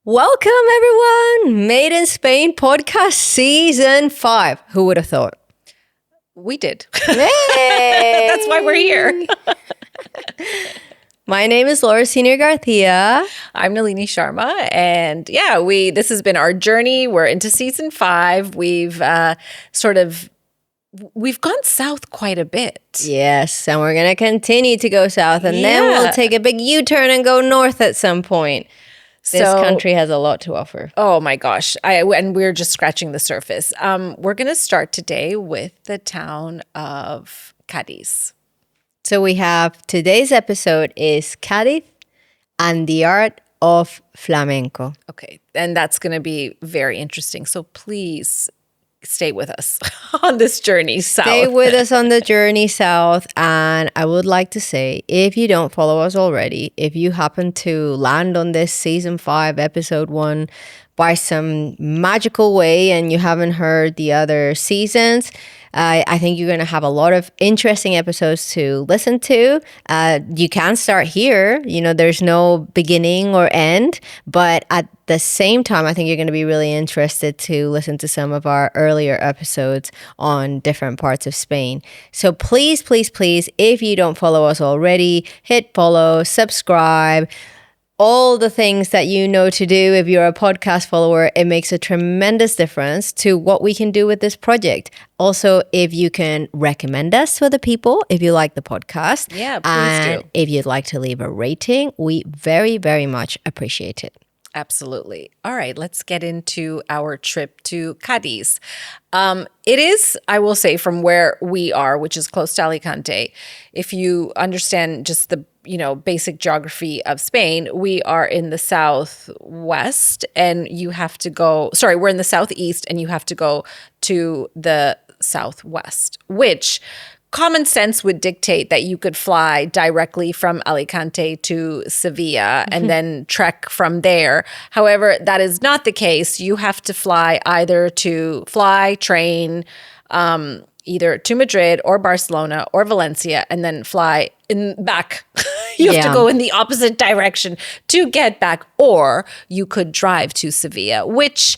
Welcome, everyone. Made in Spain podcast season 5. Who would have thought? We did. Hey! That's why we're here. My name is Laura Senior Garcia. I'm Nalini Sharma. And yeah, this has been our journey. We're into season 5. We've gone south quite a bit. Yes, and we're going to continue to go south. And then we'll take a big U-turn and go north at some point. This country has a lot to offer. Oh my gosh. And we're just scratching the surface. We're going to start today with the town of Cadiz. So we have today's episode is Cadiz and the art of flamenco. Okay. And that's going to be very interesting. So please stay with us on this journey south. Stay with us on the journey south. And I would like to say, if you don't follow us already, if you happen to land on this season 5, episode 1 by some magical way and you haven't heard the other seasons, I think you're going to have a lot of interesting episodes to listen to. You can start here. You know, there's no beginning or end. But at the same time, I think you're going to be really interested to listen to some of our earlier episodes on different parts of Spain. So please, please, please, if you don't follow us already, hit follow, subscribe. All the things that you know to do if you're a podcast follower. It makes a tremendous difference to what we can do with this project. Also, if you can recommend us to other people, if you like the podcast. Yeah, please do. If you'd like to leave a rating, we very, very much appreciate it. Absolutely. All right, let's get into our trip to Cadiz. It is, I will say, from where we are, which is close to Alicante. If you understand just the basic geography of Spain, we are in the southwest and you have to go, we're in the southeast and you have to go to the southwest, which common sense would dictate that you could fly directly from Alicante to Seville and then trek from there. However, that is not the case. You have to fly train, either to Madrid or Barcelona or Valencia and then fly back. You have to go in the opposite direction to get back, or you could drive to Seville, which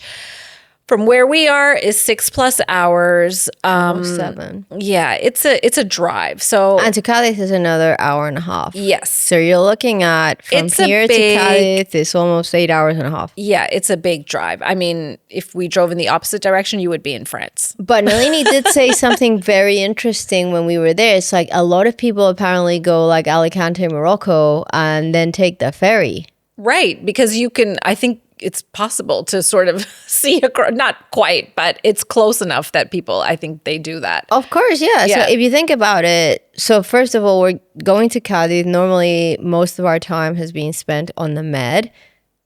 from where we are is 6+ hours. 7. Yeah, it's a drive. So and to Cadiz is another hour and a half. Yes. So you're looking at from here to Cadiz, it's almost 8 hours and a half. Yeah, it's a big drive. I mean, if we drove in the opposite direction, you would be in France. But Nalini did say something very interesting when we were there. It's like a lot of people apparently go like Alicante, Morocco, and then take the ferry. Right, because you can, I think, it's possible to sort of see not quite, but it's close enough that people, I think they do that. Of course, yeah. So if you think about it, so first of all, we're going to Cadiz. Normally, most of our time has been spent on the Med.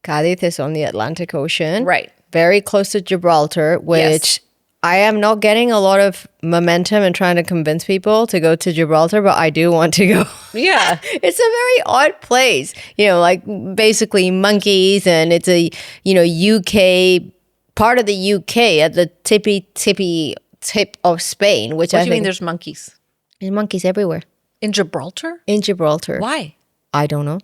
Cadiz is on the Atlantic Ocean. Right. Very close to Gibraltar, which I am not getting a lot of momentum and trying to convince people to go to Gibraltar, but I do want to go. Yeah. It's a very odd place, like basically monkeys, and it's a, UK, part of the UK at the tippy tip of Spain, which what I do you think mean there's monkeys? There's monkeys everywhere. In Gibraltar? In Gibraltar. Why? I don't know.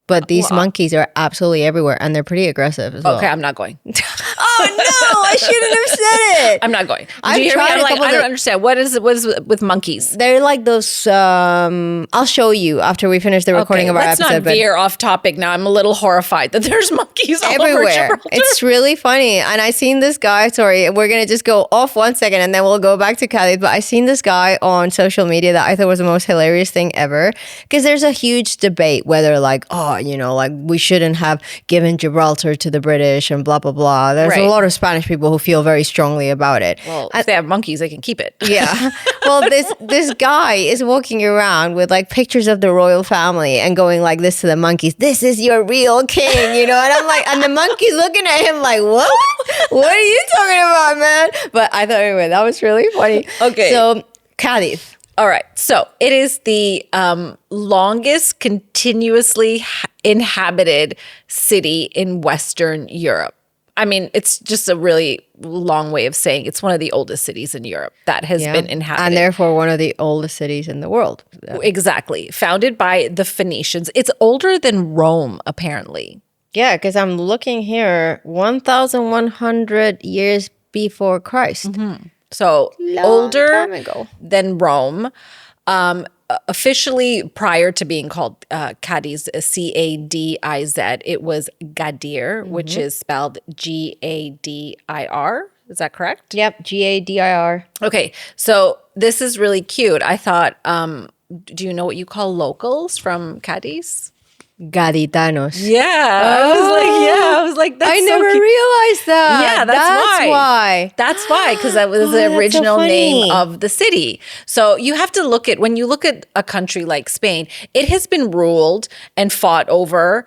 But these monkeys are absolutely everywhere, and they're pretty aggressive as well. Okay, I'm not going. Oh no! I shouldn't have said it. I'm not going. I've Did you hear me? tried I'm like, I don't understand. What is with monkeys? They're like those. I'll show you after we finish the recording of our let's episode. Let's not veer off topic now. I'm a little horrified that there's monkeys all over everywhere. Gibraltar. It's really funny. And I seen this guy. Sorry, we're gonna just go off 1 second, and then we'll go back to Cadiz. But I seen this guy on social media that I thought was the most hilarious thing ever. Because there's a huge debate whether like we shouldn't have given Gibraltar to the British and blah, blah, blah. There's a lot of Spanish people who feel very strongly about it. Well, if they have monkeys, they can keep it. Yeah. Well, this guy is walking around with like pictures of the royal family and going like this to the monkeys. This is your real king, And I'm like, and the monkey's looking at him like, what? What are you talking about, man? But I thought, anyway, that was really funny. Okay. So, Cadiz. All right. So it is the longest continuously inhabited city in Western Europe. I mean, it's just a really long way of saying it's one of the oldest cities in Europe that has been inhabited. And therefore one of the oldest cities in the world. Exactly. Founded by the Phoenicians. It's older than Rome, apparently. Yeah, because I'm looking here, 1,100 years before Christ. So Long older time ago. than Rome. Officially, prior to being called Cadiz, Cadiz, it was Gadir, which is spelled Gadir. Is that correct? Yep, Gadir. Okay, so this is really cute. I thought, do you know what you call locals from Cadiz? Gaditanos. Yeah, I was like, that's I so never cute. realized that. Yeah, that's why. That's why, because that was Oh, the that's so original name funny. of the city. So you have to look at, when you look at a country like Spain, it has been ruled and fought over,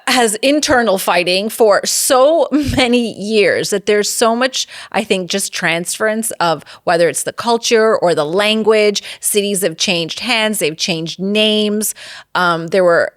has internal fighting for so many years that there's so much, I think, just transference of whether it's the culture or the language. Cities have changed hands, they've changed names. There were,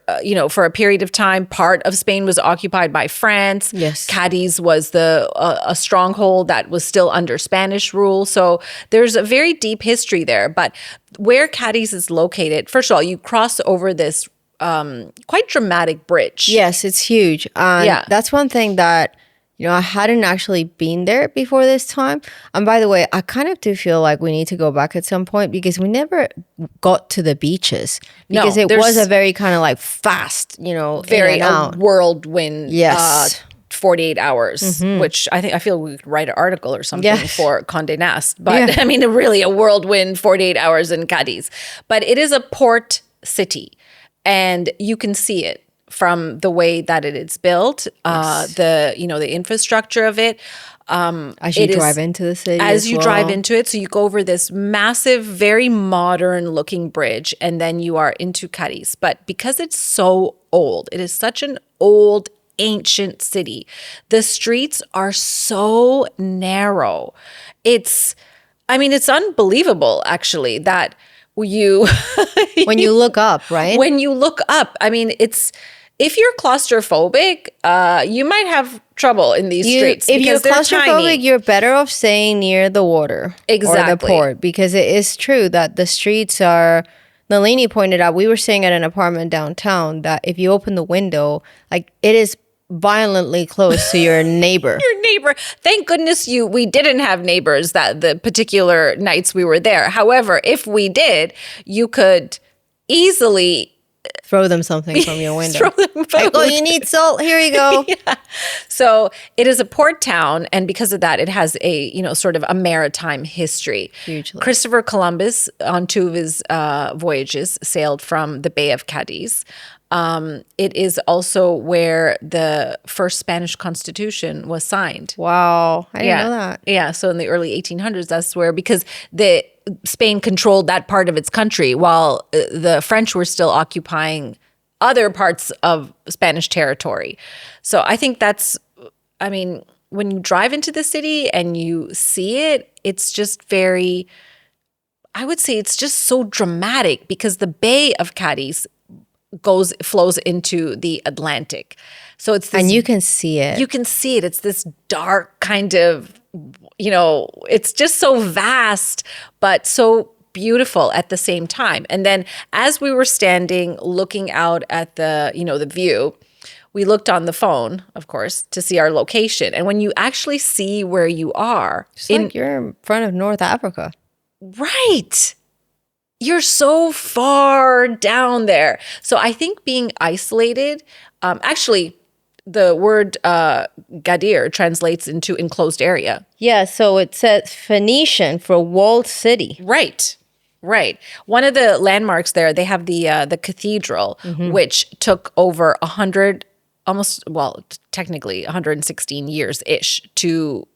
for a period of time, part of Spain was occupied by France. Yes. Cadiz was a stronghold that was still under Spanish rule. So there's a very deep history there. But where Cadiz is located, first of all, you cross over this quite dramatic bridge. Yes, it's huge. And Yeah. that's one thing that, I hadn't actually been there before this time. And by the way, I kind of do feel like we need to go back at some point because we never got to the beaches. No, Because it there's- was a very kind of like fast, Very in and out. whirlwind. Yes. 48 hours, which I feel we could write an article or something Yes. for Condé Nast. But Yeah. I mean, really a whirlwind 48 hours in Cadiz. But it is a port city and you can see it from the way that it is built, the infrastructure of it. As you drive into the city. As you drive well. into it, so you go over this massive, very modern looking bridge, and then you are into Cadiz. But because it's so old, it is such an old, ancient city. The streets are so narrow. It's unbelievable, actually, that you When you look up, right? when you look up, if you're claustrophobic, you might have trouble in these streets. If you're because they're claustrophobic, tiny. you're better off staying near the water or the Exactly. port because it is true that the streets are. Nalini pointed out, we were staying at an apartment downtown that if you open the window, like it is violently close to your neighbor. Your neighbor. Thank goodness we didn't have neighbors that the particular nights we were there. However, if we did, you could easily Throw them something from your window. throw them Like, oh, food. you need salt? Here you go. So it is a port town, and because of that, it has a sort of a maritime history. Hugely. Christopher Columbus, on two of his voyages, sailed from the Bay of Cadiz. It is also where the first Spanish Constitution was signed. Wow. I didn't know that. Yeah, so in the early 1800s, that's where, because Spain controlled that part of its country while the French were still occupying other parts of Spanish territory. So I think when you drive into the city and you see it, it's just I would say it's just so dramatic because the Bay of Cadiz flows into the Atlantic. So it's this, And you can see it. you can see it. It's this dark kind of, it's just so vast, but so beautiful at the same time. And then as we were standing looking out at the view, we looked on the phone, of course, to see our location. And when you actually see where you are, It's like you're in front of North Africa. right, you're so far down there. So I think being isolated, actually, the word Gadir translates into enclosed area. Yeah, so it says Phoenician for walled city. Right. One of the landmarks there, they have the cathedral, which took over 100, technically 116 years-ish to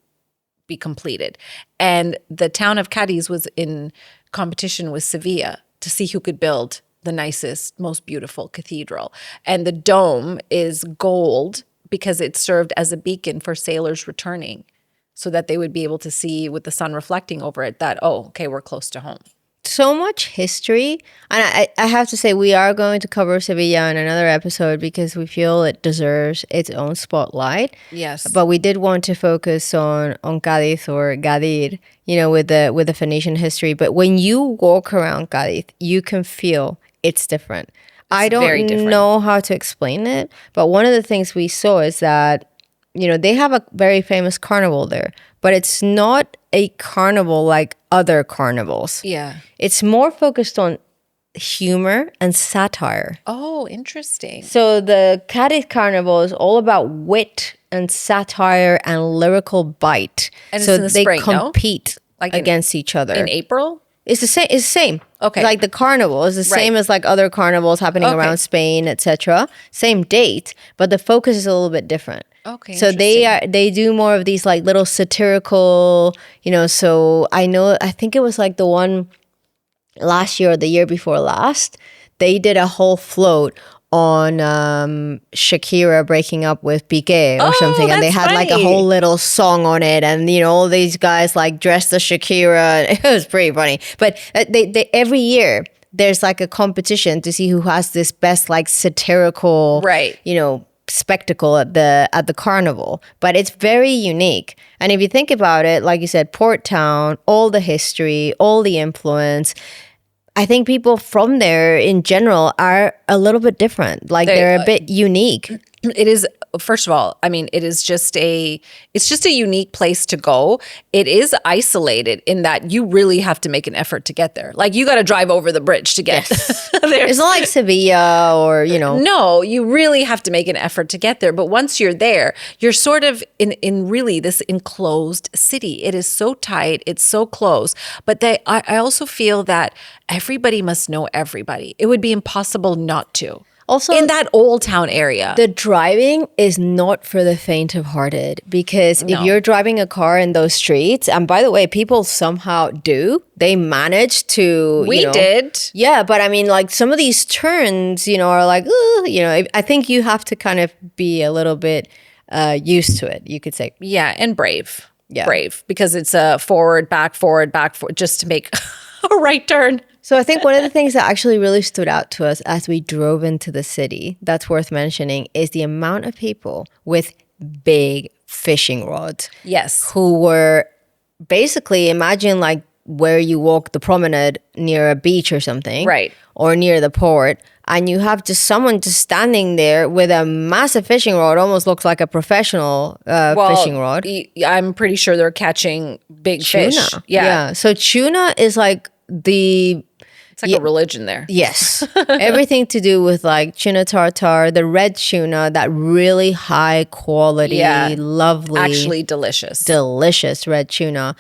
be completed. And the town of Cadiz was in competition with Seville to see who could build the nicest, most beautiful cathedral. And the dome is gold because it served as a beacon for sailors returning so that they would be able to see with the sun reflecting over it that, oh, okay, we're close to home. So much history. And I have to say, we are going to cover Sevilla in another episode because we feel it deserves its own spotlight. Yes. But we did want to focus on Cadiz or Gadir, with the Phoenician history. But when you walk around Cadiz, you can feel it's different. I very don't different. know how to explain it, but one of the things we saw is that, they have a very famous carnival there, but it's not a carnival like other carnivals. Yeah. It's more focused on humor and satire. Oh, interesting. So the Cadiz carnival is all about wit and satire and lyrical bite. And so it's in the they spring, no? compete Like against each other. In April? It's the same. It's the same. Okay. Like the carnival is the same as like other carnivals happening Okay. around Spain, etc. Same date, but the focus is a little bit different. Okay. So they do more of these like little satirical, so I think it was like the one last year or the year before last, they did a whole float on Shakira breaking up with Piqué or something, and they that's had like a funny. whole little song on it, and all these guys like dressed as Shakira. It was pretty funny. But they every year there's like a competition to see who has this best like satirical, Right. spectacle at the carnival. But it's very unique, and if you think about it, like you said, Port Town, all the history, all the influence, I think people from there in general are a little bit different. Like they're a bit unique. It is, first of all, I mean, it's just a unique place to go. It is isolated in that you really have to make an effort to get there. Like you got to drive over the bridge to get there. It's not like Seville or, No, you really have to make an effort to get there. But once you're there, you're sort of in really this enclosed city. It is so tight. It's so close. But I also feel that everybody must know everybody. It would be impossible not to. Also, In that old town area. the driving is not for the faint of hearted, because if you're driving a car in those streets, and by the way, people somehow do, they manage to, We did. Yeah, but I mean, like some of these turns, are like, I think you have to kind of be a little bit used to it, you could say. Yeah, and brave. Yeah. Brave, because it's a forward, back, just to make a right turn. So I think one of the things that actually really stood out to us as we drove into the city that's worth mentioning is the amount of people with big fishing rods. Yes. Who were basically, imagine like where you walk the promenade near a beach or something. Right. Or near the port. And you have just someone just standing there with a massive fishing rod, almost looks like a professional fishing rod. I'm pretty sure they're catching big Tuna. fish. Yeah. So tuna is like It's like a religion there. yes. Everything to do with like tuna tartare, the red tuna, that really high quality, lovely, Actually delicious. delicious red tuna.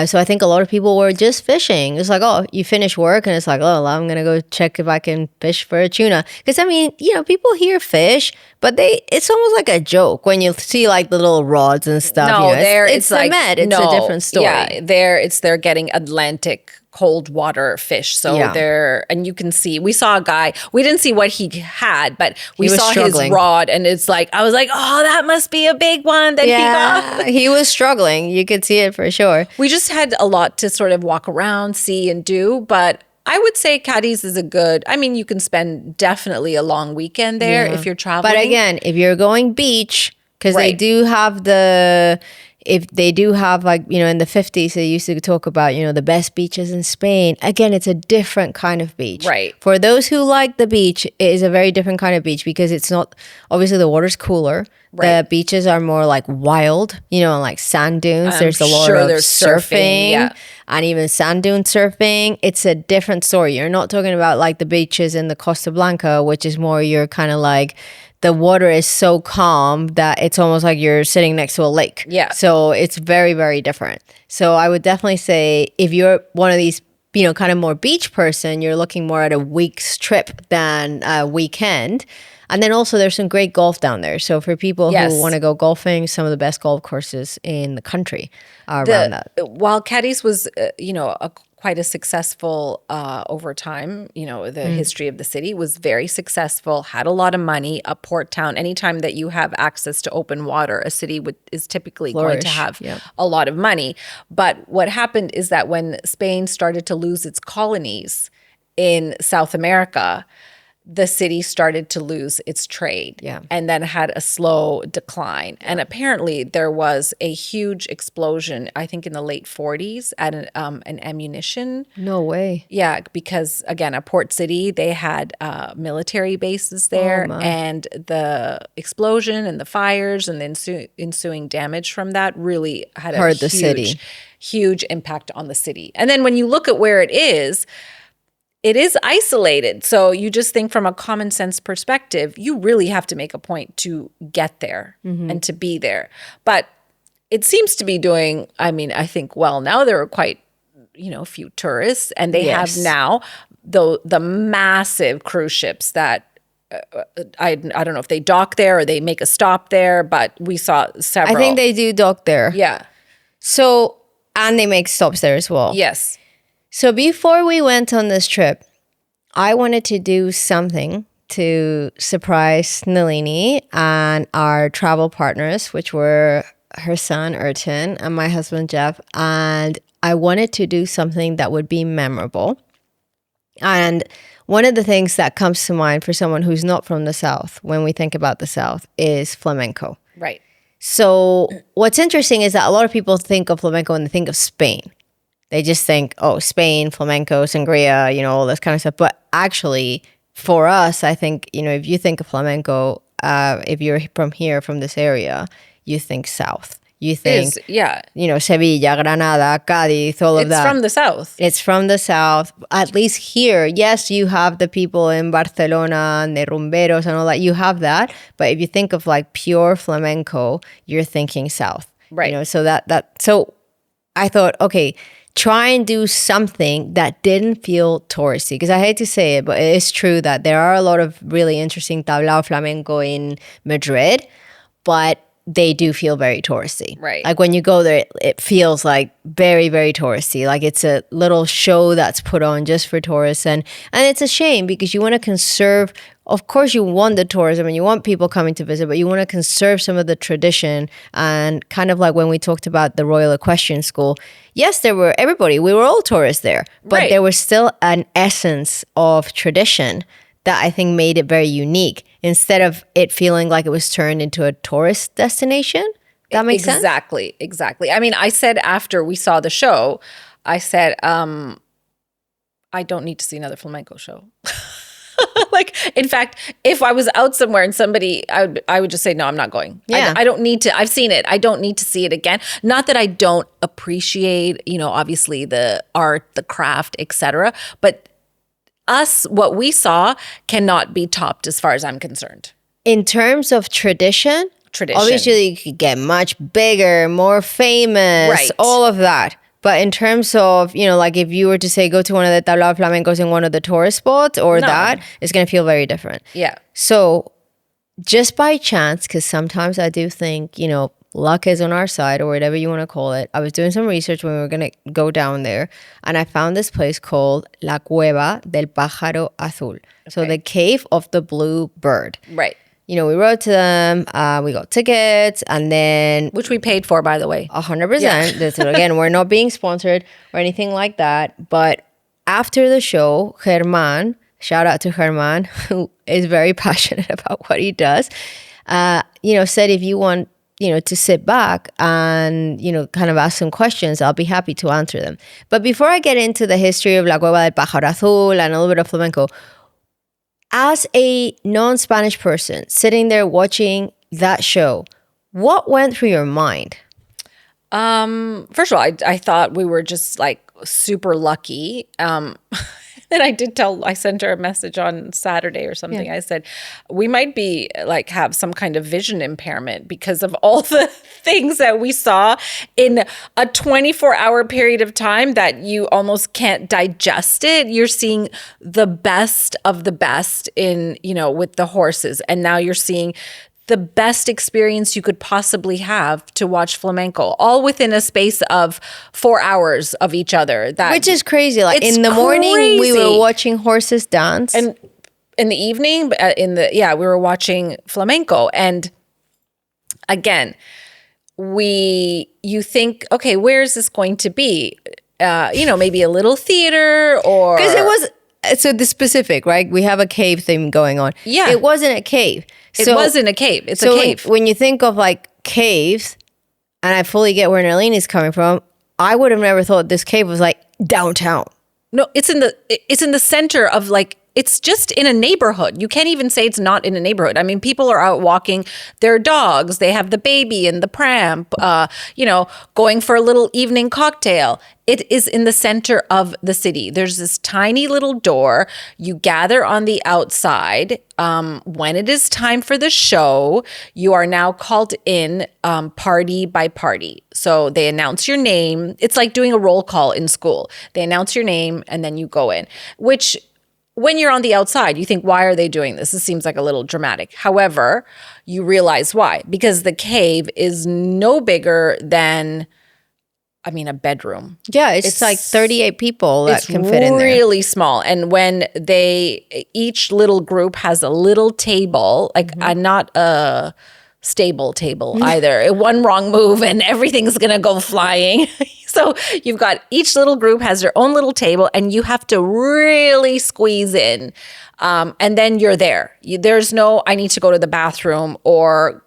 So I think a lot of people were just fishing. It's like, oh, you finish work and it's like, oh, I'm going to go check if I can fish for a tuna. Because I mean, people hear fish, but it's almost like a joke when you see like the little rods and stuff. No, there it's the like med. It's a different story. Yeah, they're getting Atlantic cold water fish. So and you can see, we saw a guy, we didn't see what he had, but we was saw struggling. his rod, and it's like, I was like, oh, that must be a big one that he got. He was struggling. You could see it for sure. We just had a lot to sort of walk around, see, and do. But I would say Cadiz is you can spend definitely a long weekend there if you're traveling. But again, if you're going beach, because they Right. do have like, in the 50s, they used to talk about, the best beaches in Spain. Again, it's a different kind of beach. Right. For those who like the beach, it is a very different kind of beach because it's not, obviously the water's cooler. Right. The beaches are more like wild, like sand dunes. There's a lot sure of there's surfing, and even sand dune surfing. It's a different story. You're not talking about like the beaches in the Costa Blanca, which is more, you're kind of like, the water is so calm that it's almost like you're sitting next to a lake. Yeah. So it's very, very different. So I would definitely say if you're one of these, kind of more beach person, you're looking more at a week's trip than a weekend. And then also there's some great golf down there. So for people who want to go golfing, some of the best golf courses in the country are around that. While Cadiz was, quite a successful over time, the history of the city was very successful, had a lot of money, a port town. Anytime that you have access to open water, a city is typically going to have a lot of money. But what happened is that when Spain started to lose its colonies in South America, the city started to lose its trade, and then had a slow decline. And apparently there was a huge explosion, I think in the late 40s, at an ammunition. No way. Yeah, because again, a port city, they had military bases there, and the explosion and the fires and the ensuing damage from that really had hurt the city. Huge impact on the city. And then when you look at where it is isolated. So you just think from a common sense perspective, you really have to make a point to get there and to be there. But it seems to be doing, I think, well, now there are quite, few tourists, and they have now the massive cruise ships that I don't know if they dock there or they make a stop there, but we saw several. I think they do dock there. Yeah. So, and they make stops there as well. Yes. So before we went on this trip, I wanted to do something to surprise Nalini and our travel partners, which were her son, Ertin, and my husband, Jeff. And I wanted to do something that would be memorable. And one of the things that comes to mind for someone who's not from the South, when we think about the South, is flamenco. Right. So what's interesting is that a lot of people think of flamenco and they think of Spain. They just think, oh, Spain, flamenco, sangria, all this kind of stuff. But actually, for us, I think, if you think of flamenco, if you're from this area, you think South. You think, Seville, Granada, Cadiz, all of that. It's from the South. It's from the South. At least here, yes, you have the people in Barcelona and the rumberos and all that. You have that. But if you think of like pure flamenco, you're thinking South. Right. So I thought, okay, try and do something that didn't feel touristy. Because I hate to say it, but it is true that there are a lot of really interesting tablao flamenco in Madrid, but they do feel very touristy. Right. Like when you go there, it feels like very, very touristy. Like it's a little show that's put on just for tourists. And it's a shame because you want to conserve, of course you want the tourism and you want people coming to visit, but you want to conserve some of the tradition. And kind of like when we talked about the Royal Equestrian School, yes, we were all tourists there, but there was still an essence of tradition that I think made it very unique instead of it feeling like it was turned into a tourist destination. That makes sense? Exactly. I said after we saw the show, I said, I don't need to see another flamenco show. Like, in fact, if I was out somewhere and somebody, I would just say, no, I'm not going. Yeah. I don't need to. I've seen it. I don't need to see it again. Not that I don't appreciate, obviously the art, the craft, etc. But what we saw cannot be topped as far as I'm concerned. In terms of tradition, obviously you could get much bigger, more famous, all of that. But in terms of, like if you were to say go to one of the tablao flamencos in one of the tourist spots it's going to feel very different. Yeah. So just by chance, because sometimes I do think, luck is on our side or whatever you want to call it. I was doing some research when we were going to go down there and I found this place called La Cueva del Pájaro Azul. Okay. So the cave of the blue bird. Right. We wrote to them, we got tickets and then... Which we paid for, by the way. 100%. Yeah. So again, we're not being sponsored or anything like that. But after the show, Germán, shout out to Germán, who is very passionate about what he does, said if you want to sit back and, kind of ask some questions, I'll be happy to answer them. But before I get into the history of La Cueva del Pájaro Azul and a little bit of flamenco, as a non-Spanish person sitting there watching that show, what went through your mind? First of all, I thought we were just like super lucky. And I sent her a message on Saturday or something. Yeah. I said, we might be like have some kind of vision impairment because of all the things that we saw in a 24-hour period of time that you almost can't digest it. You're seeing the best of the best in, with the horses. And now you're seeing the best experience you could possibly have to watch flamenco, all within a space of 4 hours of each other. Which is crazy. Like in the morning, we were watching horses dance. And in the evening, we were watching flamenco. And again, you think, okay, where is this going to be? Maybe a little theater or... Because it was... so the specific, right? We have a cave thing going on. Yeah. It wasn't a cave. It wasn't a cave. It's a cave. When you think of like caves, and I fully get where Nerlene is coming from, I would have never thought this cave was like downtown. No, it's in the center of like, it's just in a neighborhood. You can't even say it's not in a neighborhood. I mean, people are out walking their dogs. They have the baby and the pram, going for a little evening cocktail. It is in the center of the city. There's this tiny little door. You gather on the outside. When it is time for the show, you are now called in party by party. So they announce your name. It's like doing a roll call in school. They announce your name and then you go in, which when you're on the outside, you think, why are they doing this? This seems like a little dramatic. However, you realize why. Because the cave is no bigger than, a bedroom. Yeah, it's like 38 people that can fit in there. It's really small. And when each little group has a little table, like not a stable table either. One wrong move and everything's going to go flying. So you've got each little group has their own little table and you have to really squeeze in. And then you're there. There's no, I need to go to the bathroom or,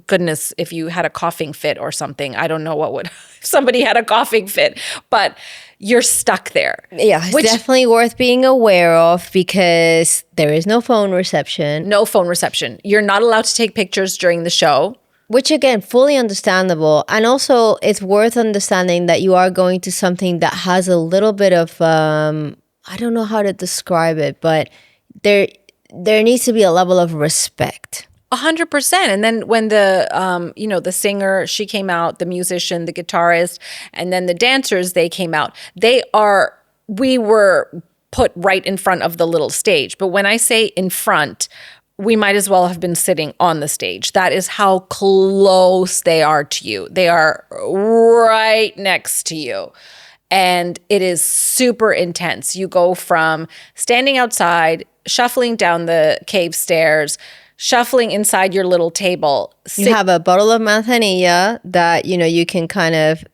goodness, if you had a coughing fit or something, I don't know what would, if somebody had a coughing fit, but you're stuck there. Yeah, it's definitely worth being aware of because there is no phone reception. No phone reception. You're not allowed to take pictures during the show. Which again, fully understandable. And also it's worth understanding that you are going to something that has a little bit of, I don't know how to describe it, but there needs to be a level of respect. 100%. And then when the singer, she came out, the musician, the guitarist, and then the dancers, they came out. We were put right in front of the little stage. But when I say in front, we might as well have been sitting on the stage. That is how close they are to you. They are right next to you. And it is super intense. You go from standing outside, shuffling down the cave stairs, shuffling inside your little table. You have a bottle of manzanilla that, you can kind of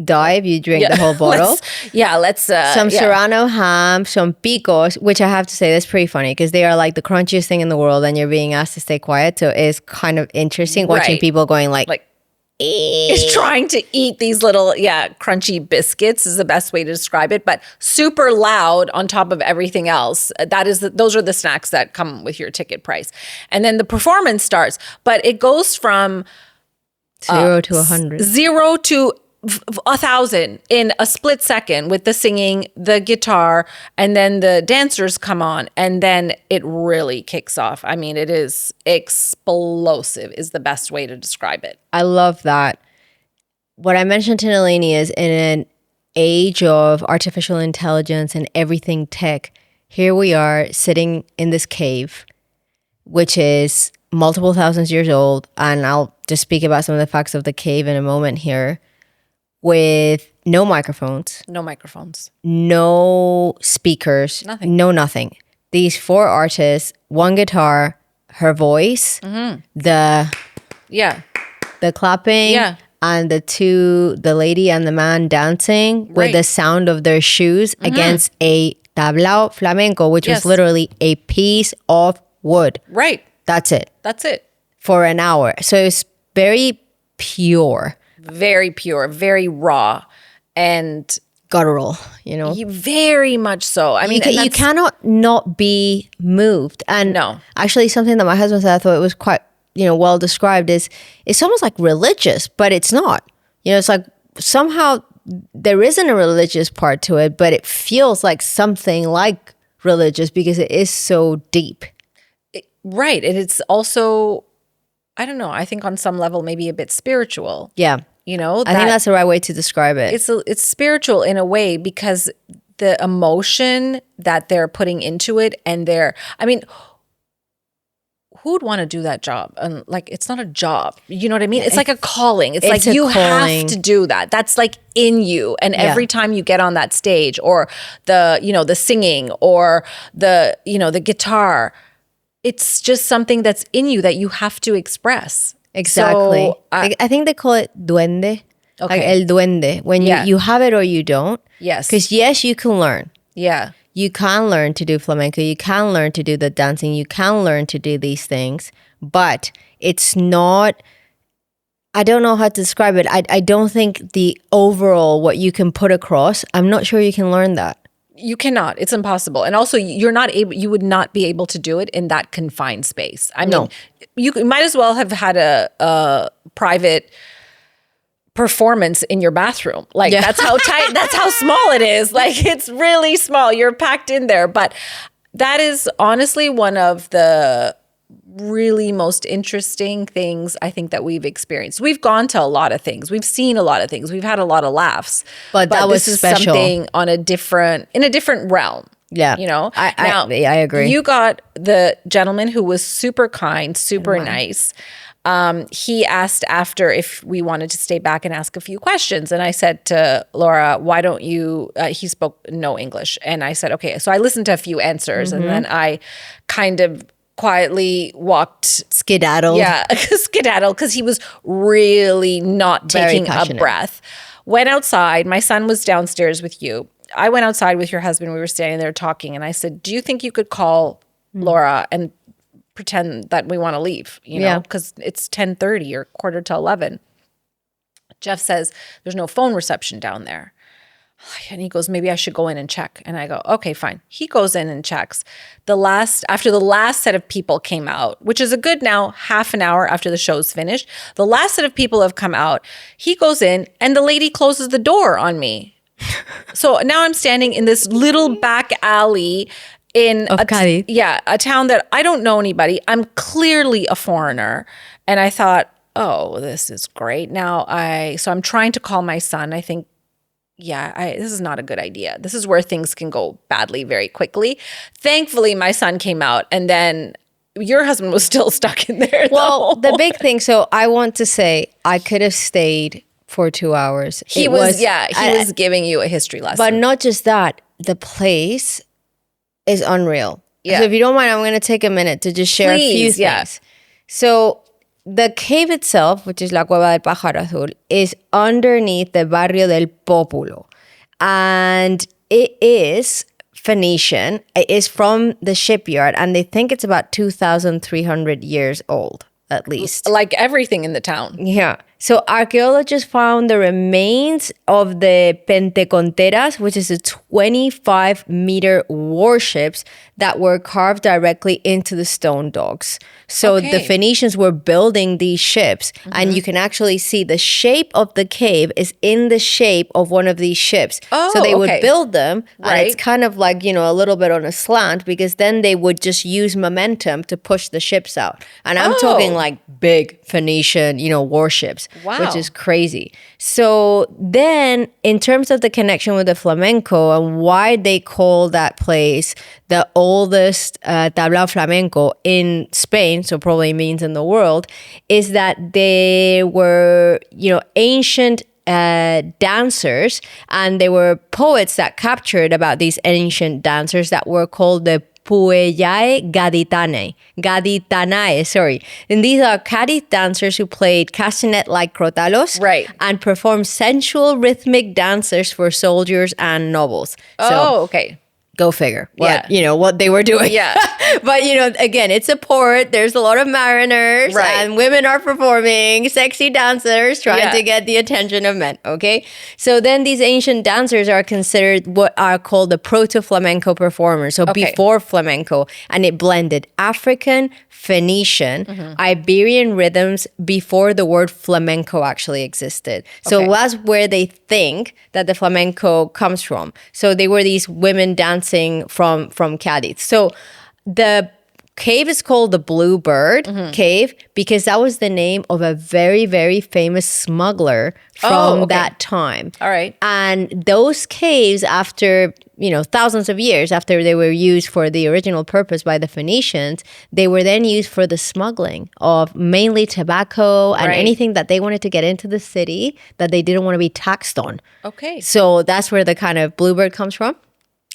dive. You drink the whole bottle. Let's some serrano ham, some picos, which I have to say that's pretty funny because they are like the crunchiest thing in the world and you're being asked to stay quiet. So it's kind of interesting watching people going like is trying to eat these little, crunchy biscuits is the best way to describe it, but super loud on top of everything else. Those are the snacks that come with your ticket price. And then the performance starts, but it goes from 0 to 100. 0 to 1,000 in a split second with the singing, the guitar, and then the dancers come on, and then it really kicks off. It is explosive is the best way to describe it. I love that. What I mentioned to Nalini is in an age of artificial intelligence and everything tech, here we are sitting in this cave, which is multiple thousands years old, and I'll just speak about some of the facts of the cave in a moment here. With no microphones. No microphones. No speakers. Nothing. No nothing. These 4 artists, 1 guitar, her voice, the clapping, and the lady and the man dancing with the sound of their shoes against a tablao flamenco, which was literally a piece of wood. Right. That's it. For an hour. So it's very pure. Very pure, very raw, and guttural, Very much so. You cannot not be moved. And no. Actually, something that my husband said I thought it was quite, well described is it's almost like religious, but it's not. It's like somehow there isn't a religious part to it, but it feels like something like religious because it is so deep. Right. And it's also, I don't know, I think on some level maybe a bit spiritual. Yeah. I think that's the right way to describe it. It's spiritual in a way because the emotion that they're putting into it and who would want to do that job? And it's not a job. You know what I mean? It's like a calling. It's like you have to do that. That's like in you. And every time you get on that stage or the singing or the guitar, it's just something that's in you that you have to express. Exactly. So, I think they call it duende. Okay. Like el duende. When you have it or you don't. Yes. Because yes, you can learn. Yeah. you can learn to do flamenco, you can learn to do the dancing, you can learn to do these things, but it's not, I don't know how to describe it. I don't think the overall, what you can put across, I'm not sure you can learn that. You cannot. It's impossible. And also you would not be able to do it in that confined space. I mean, you might as well have had a private performance in your bathroom. Like that's how tight, that's how small it is. Like it's really small. You're packed in there. But that is honestly one of the really most interesting things I think that we've experienced. We've gone to a lot of things. We've seen a lot of things. We've had a lot of laughs. But that was this is special. something on in a different realm. Yeah. You know? I agree. You got the gentleman who was super kind, super nice. He asked after if we wanted to stay back and ask a few questions. And I said to Laura, why don't you, he spoke no English. And I said, okay. So I listened to a few answers and then I kind of quietly walked. Skedaddled. Yeah, skedaddled because he was really not taking a breath. Went outside. My son was downstairs with you. I went outside with your husband. We were standing there talking. And I said, do you think you could call Laura and pretend that we want to leave, you know, because it's 10:30 or 10:45. Jeff says, there's no phone reception down there. And he goes, maybe I should go in and check. And I go, okay, fine. He goes in and checks. After the last set of people came out, which is a good now half an hour after the show's finished, the last set of people have come out. He goes in and the lady closes the door on me. So now I'm standing in this little back alley in Cadiz. A town that I don't know anybody. I'm clearly a foreigner. And I thought, oh, this is great. So I'm trying to call my son. I think, this is not a good idea. This is where things can go badly very quickly. Thankfully, my son came out and then your husband was still stuck in there. Well, the big thing, so I want to say I could have stayed for 2 hours. He was giving you a history lesson. But not just that, the place is unreal. Yeah. So if you don't mind, I'm going to take a minute to just share a few things. So the cave itself, which is La Cueva del Pájaro Azul, is underneath the Barrio del Pópulo. And it is Phoenician. It is from the shipyard. And they think it's about 2,300 years old, at least. Like everything in the town. Yeah. So archaeologists found the remains of the Penteconteras, which is a 25-meter warships that were carved directly into the stone dogs. So the Phoenicians were building these ships, and you can actually see the shape of the cave is in the shape of one of these ships. So they would build them, and it's kind of like, a little bit on a slant, because then they would just use momentum to push the ships out. And I'm talking like big Phoenician, warships. Wow. Which is crazy. So then in terms of the connection with the flamenco and why they call that place the oldest tablao flamenco in Spain, so probably means in the world, is that they were, ancient dancers, and they were poets that captured about these ancient dancers that were called the Gaditanae, sorry. And these are Cadiz dancers who played castanet-like crotalos and performed sensual rhythmic dances for soldiers and nobles. Okay. Go figure what they were doing. Yeah. But, again, it's a port. There's a lot of mariners and women are performing, sexy dancers trying to get the attention of men. Okay. So then these ancient dancers are considered what are called the proto-flamenco performers. So before flamenco, and it blended African, Phoenician, Iberian rhythms before the word flamenco actually existed. So that's where they think that the flamenco comes from. So they were these women dancing from Cadiz. So the cave is called the Blue Bird Cave because that was the name of a very, very famous smuggler from that time. All right. And those caves, after thousands of years after they were used for the original purpose by the Phoenicians, they were then used for the smuggling of mainly tobacco and anything that they wanted to get into the city that they didn't want to be taxed on. Okay. So that's where the kind of bluebird comes from.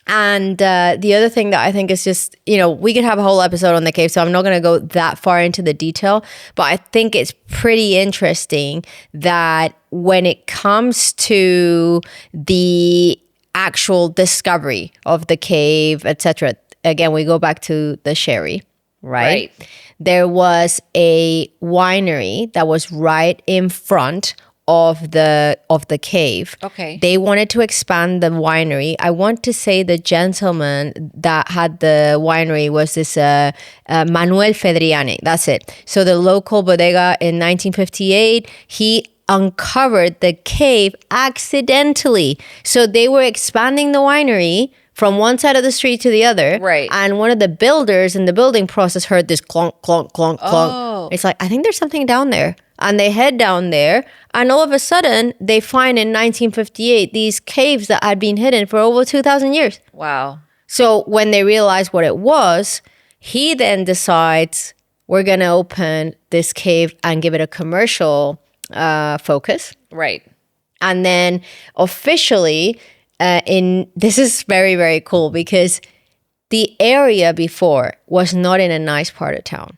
And the other thing that I think is just, we could have a whole episode on the cave, so I'm not going to go that far into the detail, but I think it's pretty interesting that when it comes to the actual discovery of the cave, etc. Again, we go back to the sherry, right? There was a winery that was right in front of the cave. Okay. They wanted to expand the winery. I want to say the gentleman that had the winery was this Manuel Fedriani. That's it. So the local bodega in 1958, he uncovered the cave accidentally. So they were expanding the winery from one side of the street to the other. Right. And one of the builders in the building process heard this clunk, clunk, clunk, clunk. Oh. It's like, I think there's something down there. And they head down there. And all of a sudden, they find in 1958 these caves that had been hidden for over 2,000 years. Wow. So when they realize what it was, he then decides, we're going to open this cave and give it a commercial focus. Right. And then officially, this is very, very cool because the area before was not in a nice part of town.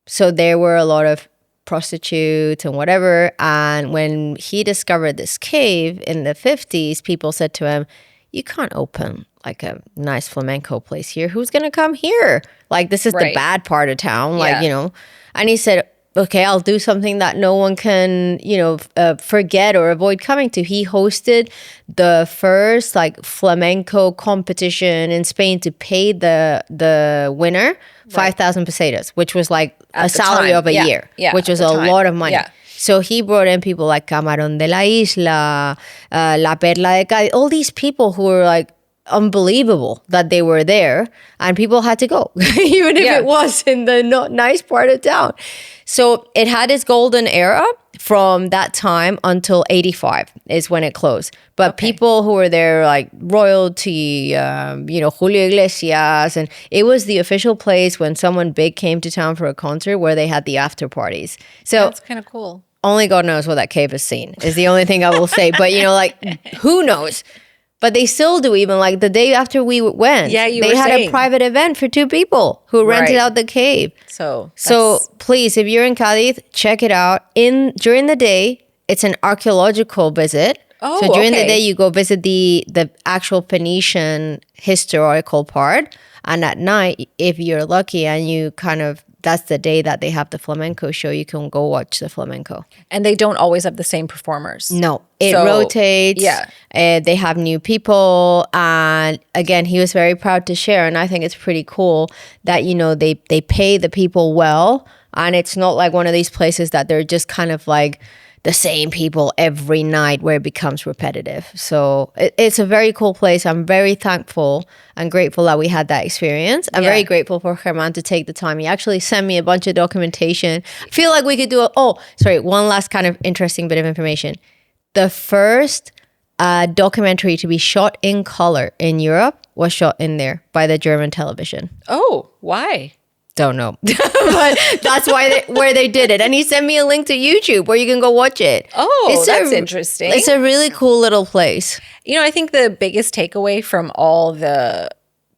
So there were a lot of prostitutes and whatever. And when he discovered this cave in the 50s, people said to him, you can't open like a nice flamenco place here. Who's going to come here? Like, this is the bad part of town. Like, you know, and he said, okay, I'll do something that no one can, forget or avoid coming to. He hosted the first like flamenco competition in Spain to pay the winner 5,000 pesetas, which was like a salary of a year, which was a lot of money. Yeah. So he brought in people like Camarón de la Isla, La Perla de Cádiz, all these people who were like unbelievable that they were there, and people had to go, even if it was in the not nice part of town. So it had its golden era from that time until 85 is when it closed. But people who were there, like royalty, Julio Iglesias, and it was the official place when someone big came to town for a concert where they had the after parties. So that's kind of cool. Only God knows what that cave has seen is the only thing I will say. But, who knows? But they still do, even like the day after we went. Yeah, they had a private event for 2 people who rented out the cave. So please, if you're in Cadiz, check it out. During the day, it's an archaeological visit. Oh, so during the day, you go visit the actual Phoenician historical part. And at night, if you're lucky and you that's the day that they have the flamenco show, you can go watch the flamenco. And they don't always have the same performers. No, it rotates. Yeah. They have new people. And again, he was very proud to share. And I think it's pretty cool that, they pay the people well. And it's not like one of these places that they're just kind of like the same people every night where it becomes repetitive. So it's a very cool place. I'm very thankful and grateful that we had that experience. I'm very grateful for Germán to take the time. He actually sent me a bunch of documentation. I feel like we could do one last kind of interesting bit of information. The first documentary to be shot in color in Europe was shot in there by the German television. Oh, why? Don't know. But that's where they did it. And he sent me a link to YouTube where you can go watch it. Oh, that's interesting. It's a really cool little place. I think the biggest takeaway from all the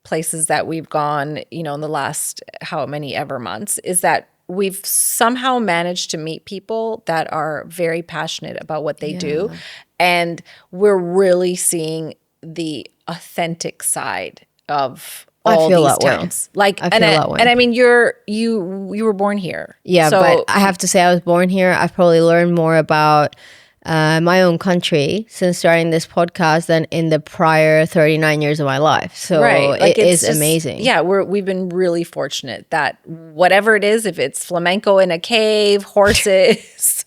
places that we've gone, in the last how many ever months is that we've somehow managed to meet people that are very passionate about what they do. And we're really seeing the authentic side of all these towns. And I mean, you were born here. Yeah, but I have to say I was born here. I've probably learned more about my own country since starting this podcast than in the prior 39 years of my life. So it is just amazing. Yeah, we've been really fortunate that whatever it is, if it's flamenco in a cave, horses,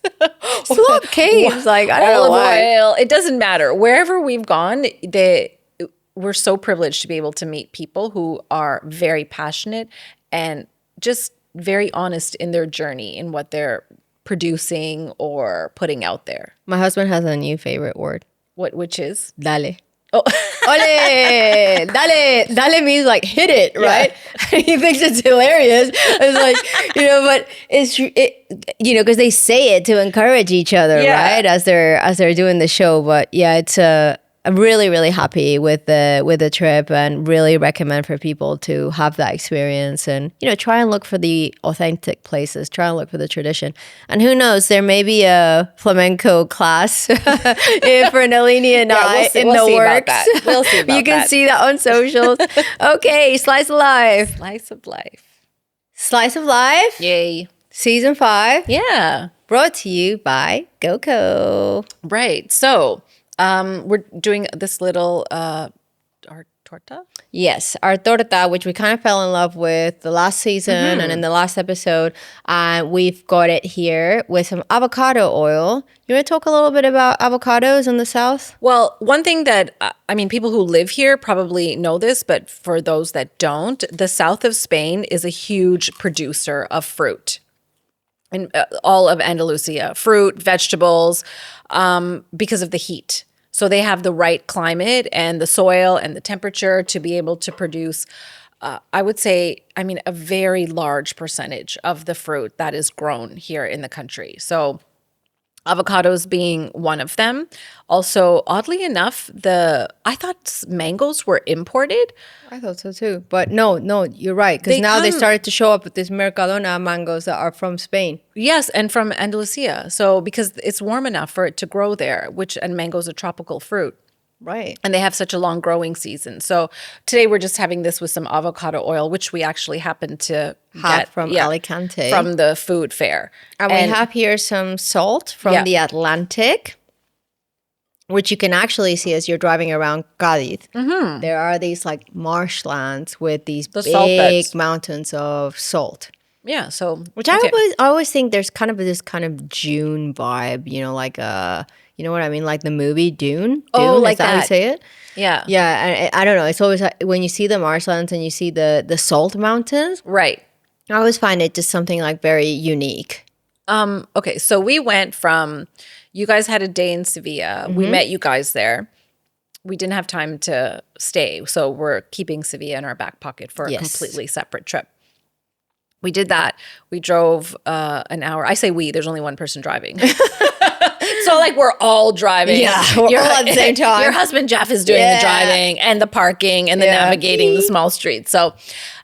swap caves, like I don't know why. Oil, it doesn't matter. Wherever we've gone, we're so privileged to be able to meet people who are very passionate and just very honest in their journey in what they're producing or putting out there. My husband has a new favorite word. Which is? Dale. Oh, ole, dale. Dale means like hit it, right? Yeah. He thinks it's hilarious. It's like, but it's, because they say it to encourage each other, right? As they're doing the show. But yeah, it's a I'm really, really happy with the trip, and really recommend for people to have that experience, and try and look for the authentic places, try and look for the tradition. And who knows, there may be a flamenco class for Nalini and I in the works. We'll see about that. You can see that on socials. Okay, Slice of Life. Slice of life. Slice of Life. Yay. Season 5. Yeah. Brought to you by GoCo. Right. So we're doing this little our torta. Yes, our torta, which we kind of fell in love with the last season and in the last episode. We've got it here with some avocado oil. You want to talk a little bit about avocados in the South? Well, one thing that, people who live here probably know this, but for those that don't, the south of Spain is a huge producer of fruit. And all of Andalusia, fruit, vegetables, because of the heat. So they have the right climate and the soil and the temperature to be able to produce, I would say, a very large percentage of the fruit that is grown here in the country. So avocados being one of them. Also, oddly enough, I thought mangoes were imported. I thought so too. But no, you're right. Because now they started to show up with these Mercadona mangoes that are from Spain. Yes, and from Andalusia. So because it's warm enough for it to grow there, and mango's a tropical fruit. Right. And they have such a long growing season. So today we're just having this with some avocado oil, which we actually happen to get from Alicante. From the food fair. And we have here some salt from the Atlantic, which you can actually see as you're driving around Cadiz. Mm-hmm. There are these like marshlands with these big mountains of salt. Yeah, so which I always think there's kind of this kind of June vibe, like you know what I mean, like the movie Dune. Oh, like is that how you say it? Yeah, yeah. And I don't know. It's always when you see the marshlands and you see the salt mountains, right? I always find it just something like very unique. Okay, so we went from. You guys had a day in Seville. Mm-hmm. We met you guys there. We didn't have time to stay, so we're keeping Seville in our back pocket for a completely separate trip. We did that. We drove an hour. I say we. There's only one person driving. So like we're all driving. Yeah, we're all at the same time. Your husband Jeff is doing the driving and the parking and the navigating the small streets. So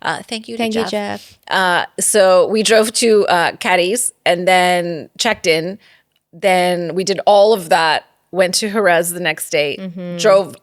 thank you to Jeff. Thank you, Jeff. So we drove to Cadiz and then checked in. Then we did all of that, went to Jerez the next day, drove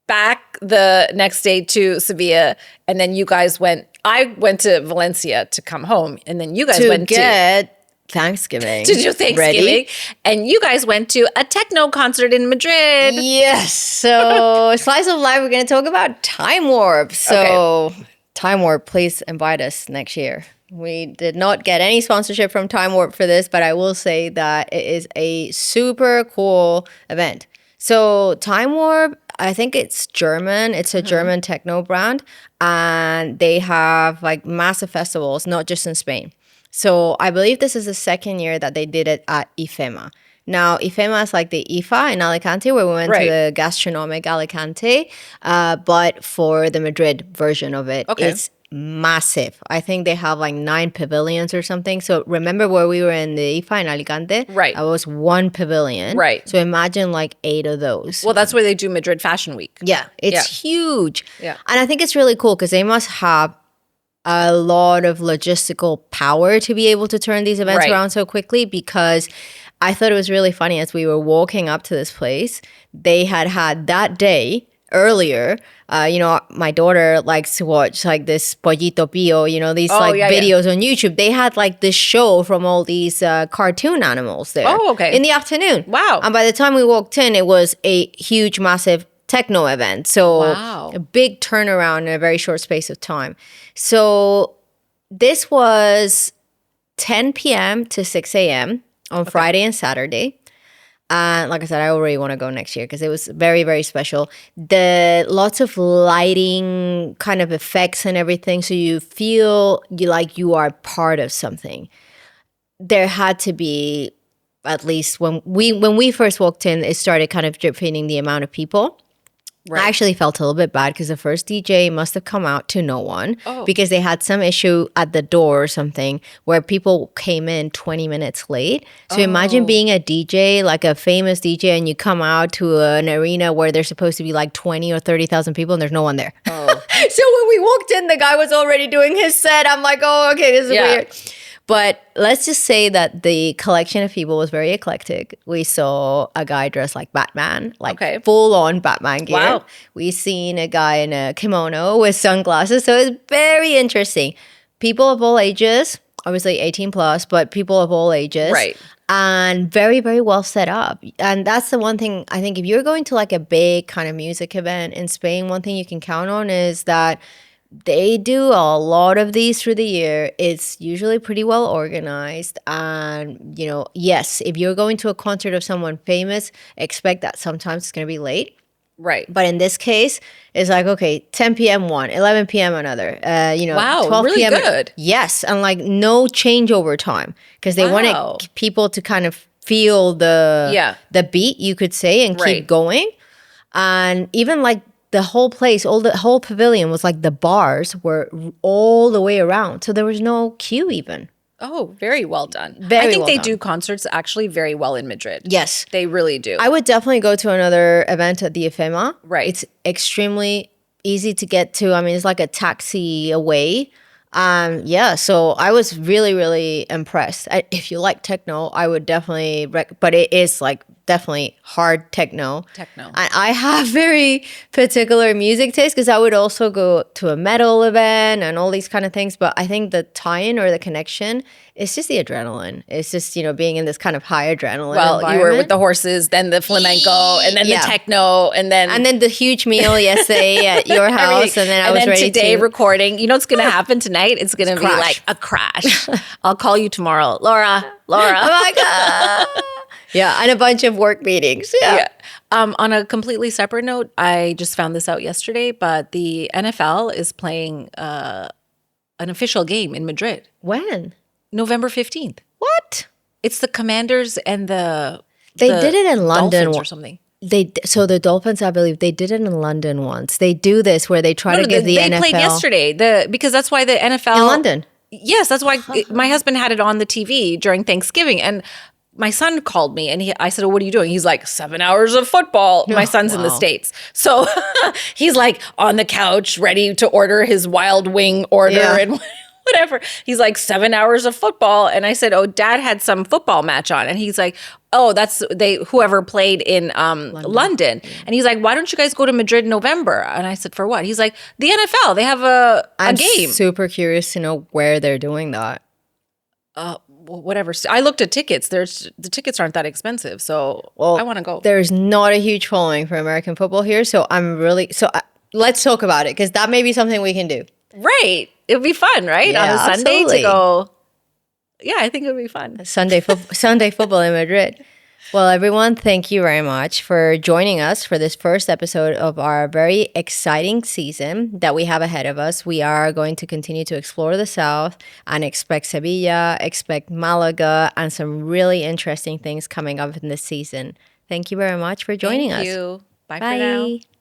back the next day to Seville, and then you guys I went to Valencia to come home, and then you guys went to Thanksgiving. To do Thanksgiving. Ready? And you guys went to a techno concert in Madrid. Yes. So Slice of Life, we're going to talk about Time Warp. So Time Warp, please invite us next year. We did not get any sponsorship from Time Warp for this, but I will say that it is a super cool event. So Time Warp, I think it's German. It's a German techno brand, and they have like massive festivals, not just in Spain. So I believe this is the second year that they did it at IFEMA. Now, IFEMA is like the IFA in Alicante, where we went to the gastronomic Alicante, but for the Madrid version of it, it's massive. I think they have like 9 pavilions or something. So remember where we were in the IFA in Alicante? Right. That was 1 pavilion. Right. So imagine like 8 of those. Well, that's where they do Madrid Fashion Week. Yeah, it's huge. Yeah. And I think it's really cool because they must have a lot of logistical power to be able to turn these events around so quickly, because I thought it was really funny as we were walking up to this place, they had that day earlier, my daughter likes to watch like this Pollito Pio, these videos on YouTube. They had like this show from all these cartoon animals there in the afternoon. Wow. And by the time we walked in, it was a huge, massive techno event. So a big turnaround in a very short space of time. So this was 10 p.m. to 6 a.m. on Friday and Saturday. And like I said, I already want to go next year because it was very, very special. Lots of lighting kind of effects and everything. So you feel like you are part of something. There had to be, at least when we first walked in, it started kind of drip feeding the amount of people. Right. I actually felt a little bit bad because the first DJ must have come out to no one because they had some issue at the door or something where people came in 20 minutes late. So imagine being a DJ, like a famous DJ, and you come out to an arena where there's supposed to be like 20 or 30,000 people and there's no one there. So when we walked in, the guy was already doing his set. I'm like, oh, okay, this is weird. But let's just say that the collection of people was very eclectic. We saw a guy dressed like Batman, like full-on Batman gear. Wow. We seen a guy in a kimono with sunglasses. So it's very interesting. People of all ages, obviously 18 plus, but people of all ages. Right. And very, very well set up. And that's the one thing, I think if you're going to like a big kind of music event in Spain, one thing you can count on is that they do a lot of these through the year. It's usually pretty well organized. And, you know, yes, if you're going to a concert of someone famous, expect that sometimes it's going to be late. Right. But in this case, it's like, okay, 10 p.m. one, 11 p.m. another, Wow, 12 really p.m. good. Yes. And like no changeover time because they wanted people to kind of feel the beat, you could say, and keep going. And even like, the whole place, the whole pavilion was like the bars were all the way around. So there was no queue even. Oh, very well done. Very I think well they done. do concerts actually very well in Madrid. Yes. They really do. I would definitely go to another event at the Ephema. Right. It's extremely easy to get to. I mean, it's like a taxi away. So I was really, really impressed. If you like techno, I would definitely, but it is like definitely hard techno. And I have very particular music taste because I would also go to a metal event and all these kind of things. But I think the tie-in or the connection is just the adrenaline. It's just, being in this kind of high adrenaline environment. You were with the horses, then the flamenco, and then the techno, and then the huge meal yesterday at your house, and then I was ready today recording. You know what's going to happen tonight? It's going to be like a crash. I'll call you tomorrow, Laura. Oh my god. Yeah, and a bunch of work meetings. Yeah. On a completely separate note, I just found this out yesterday, but the NFL is playing an official game in Madrid. When? November 15th. What? It's the Commanders and the did it in London Dolphins or something. So the Dolphins, I believe, they did it in London once. They do this where they try to give the NFL. They played yesterday. Because that's why the NFL in London. Yes, that's why my husband had it on the TV during Thanksgiving, and my son called me and I said, "Oh, what are you doing?" He's like, 7 hours of football. My son's in the States. So he's like on the couch ready to order his wild wing order and whatever. He's like, 7 hours of football. And I said, "Oh, Dad had some football match on." And he's like, "Oh, that's whoever played in London. And he's like, "Why don't you guys go to Madrid in November?" And I said, "For what?" He's like, "The NFL, they have a game." I'm super curious to know where they're doing that. Whatever. I looked at tickets. The tickets aren't that expensive, so I want to go. There's not a huge following for American football here, so let's talk about it because that may be something we can do. Right, it would be fun, right? Yeah, on a Sunday absolutely. to go. Yeah, I think it would be fun. Sunday football in Madrid. Well, everyone, thank you very much for joining us for this first episode of our very exciting season that we have ahead of us. We are going to continue to explore the south and expect Sevilla, expect Malaga, and some really interesting things coming up in this season. Thank you very much for joining us. Thank you. Bye for now.